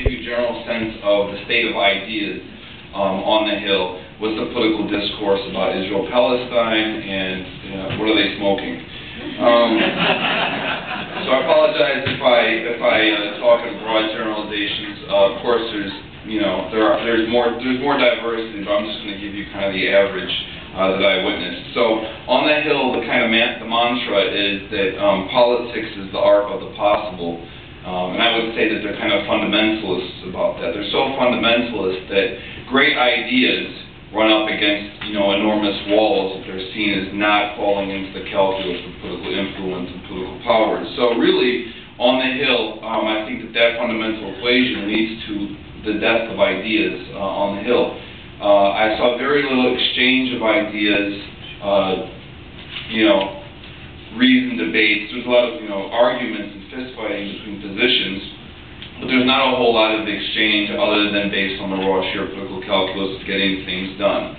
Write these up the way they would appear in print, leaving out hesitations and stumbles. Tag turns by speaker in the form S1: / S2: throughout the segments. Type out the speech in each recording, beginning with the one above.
S1: give you a general sense of the state of ideas on the Hill. What's the political discourse about Israel-Palestine, and what are they smoking? So I apologize if I talk in broad generalizations. Of course, there's more diversity, but I'm just going to give you kind of the average that I witnessed. So on the Hill, the mantra is that politics is the art of the possible. And I would say that they're kind of fundamentalists about that. They're so fundamentalist that great ideas run up against, enormous walls that they're seen as not falling into the calculus of political influence and political power. So really, on the Hill, I think that fundamental equation leads to the death of ideas on the Hill. I saw very little exchange of ideas, reasoned debates. There's a lot of, arguments and fist-fighting between positions, but there's not a whole lot of exchange other than based on the raw sheer political calculus of getting things done.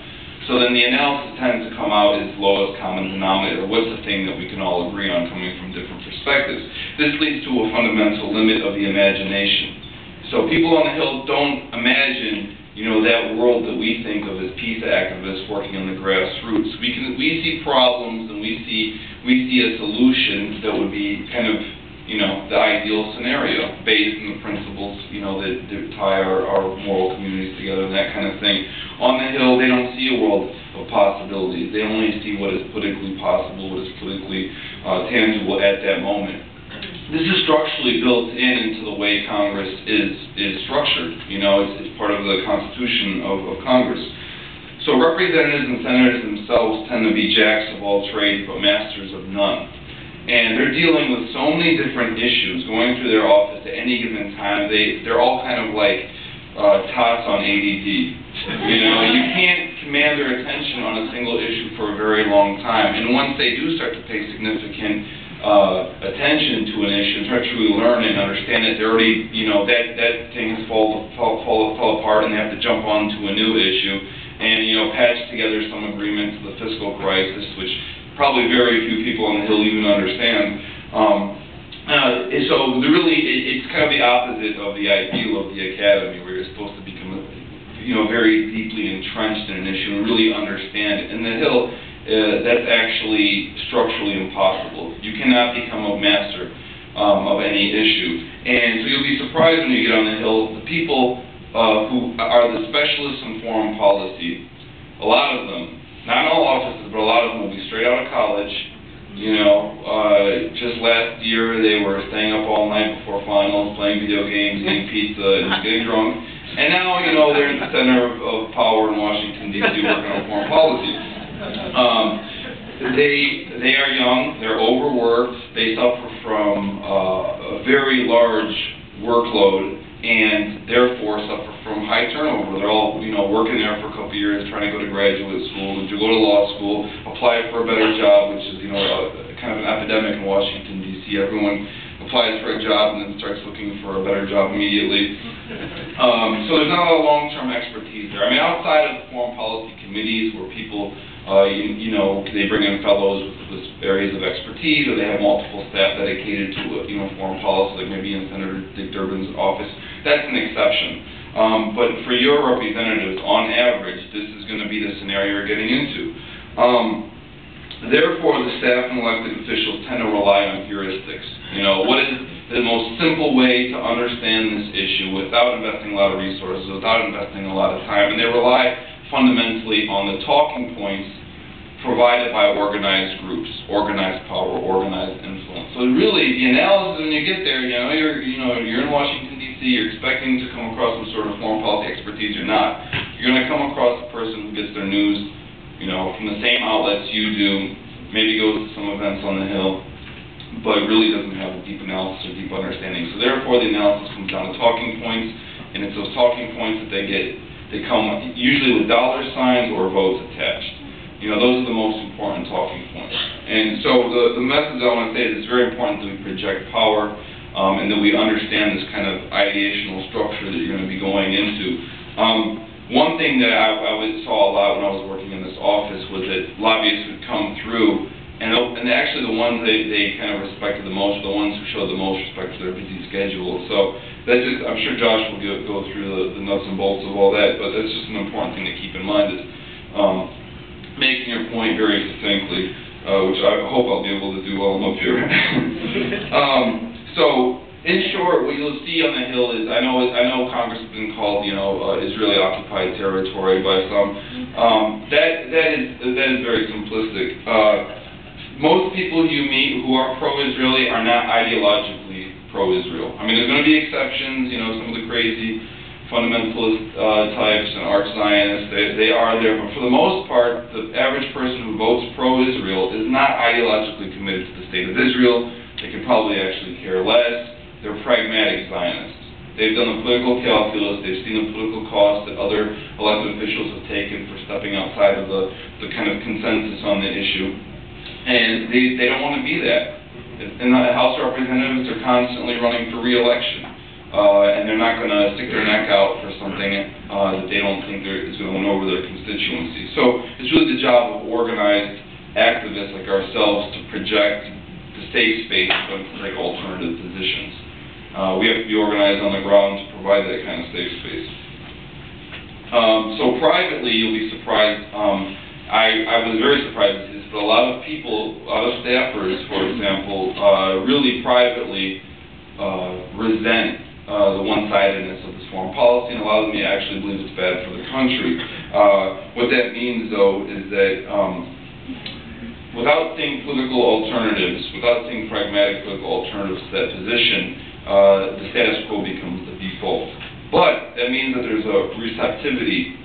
S1: So then the analysis tends to come out as lowest common denominator. What's the thing that we can all agree on coming from different perspectives? This leads to a fundamental limit of the imagination. So people on the Hill don't imagine, that world that we think of as peace activists working on the grassroots. We see problems and we see a solution that would be kind of, the ideal scenario based on the principles, that tie our moral communities together and that kind of thing. On the Hill, they don't see a world of possibilities. They only see what is politically possible, what is politically tangible at that moment. This is structurally built into the way Congress is structured. It's part of the Constitution of Congress. So representatives and senators themselves tend to be jacks of all trades but masters of none. And they're dealing with so many different issues going through their office at any given time. They're all kind of like tots on ADD. You can't command their attention on a single issue for a very long time. And once they do start to pay significant attention to an issue and try to truly learn and understand it, they're already, that thing has fall apart and they have to jump onto a new issue and, patch together some agreement to the fiscal crisis, which probably very few people on the Hill even understand. So really, it's kind of the opposite of the ideal of the academy, where you're supposed to become, very deeply entrenched in an issue and really understand it. In the Hill, that's actually structurally impossible. You cannot become a master of any issue. And so you'll be surprised when you get on the Hill, the people who are the specialists in foreign policy, a lot of them, not in all offices, but a lot of them will be straight out of college. Just last year they were staying up all night before finals, playing video games, eating pizza, and getting drunk. And now, they're in the center of power in Washington, D.C., working on foreign policy. They are young, they're overworked, they suffer from a very large workload, and therefore suffer from high turnover. They're all, working there for a couple of years, trying to go to graduate school, and to go to law school, apply for a better job, which is, kind of an epidemic in Washington, D.C. Everyone applies for a job and then starts looking for a better job immediately. So there's not a lot of long-term expertise there. I mean, outside of foreign policy committees where people, they bring in fellows with areas of expertise, or they have multiple staff dedicated to, foreign policy, like maybe in Senator Dick Durbin's office. That's an exception. But for your representatives, on average, this is going to be the scenario you're getting into. Therefore, the staff and elected officials tend to rely on heuristics. What is the most simple way to understand this issue without investing a lot of resources, without investing a lot of time? And they rely fundamentally on the talking points provided by organized groups, organized power, organized influence. So really, the analysis, when you get there, you're in Washington, D.C., you're expecting to come across some sort of foreign policy expertise. You're not. You're going to come across a person who gets their news, from the same outlets you do, maybe goes to some events on the Hill, but really doesn't have a deep analysis or deep understanding. So therefore, the analysis comes down to talking points, and it's those talking points that they get. They come usually with dollar signs or votes attached. Those are the most important talking points. And so the message I want to say is it's very important that we project power and that we understand this kind of ideational structure that you're going to be going into. One thing that I saw a lot when I was working in this office was that lobbyists would come through, and actually the ones they kind of respected the most, the ones who showed the most respect for their busy schedule. So that's just, I'm sure Josh will go through the nuts and bolts of all that, but that's just an important thing to keep in mind is making your point very succinctly, which I hope I'll be able to do while I'm up here. So, in short, what you'll see on the Hill is, I know Congress has been called, Israeli-occupied territory by some. That is very simplistic. Most people you meet who are pro-Israeli are not ideologically pro-Israel. I mean, there's going to be exceptions, some of the crazy fundamentalist types and arch-Zionists, they are there, but for the most part, the average person who votes pro-Israel is not ideologically committed to the state of Israel. They could probably actually care less. They're pragmatic Zionists. They've done the political calculus, they've seen the political cost that other elected officials have taken for stepping outside of the kind of consensus on the issue, and they don't want to be that. And the House of Representatives are constantly running for re-election, and they're not going to stick their neck out for something that they don't think is going to win over their constituency. So it's really the job of organized activists like ourselves to project the safe space and project alternative positions. We have to be organized on the ground to provide that kind of safe space. So privately, you'll be surprised. I was very surprised to see this, but a lot of people, a lot of staffers, for example, really privately resent the one-sidedness of this foreign policy, and a lot of them actually believe it's bad for the country. What that means, though, is that without seeing political alternatives, without seeing pragmatic political alternatives to that position, the status quo becomes the default. But that means that there's a receptivity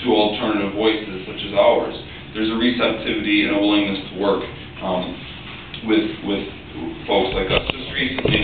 S1: to alternative voices such as ours. There's a receptivity and a willingness to work with folks like us. Just recently,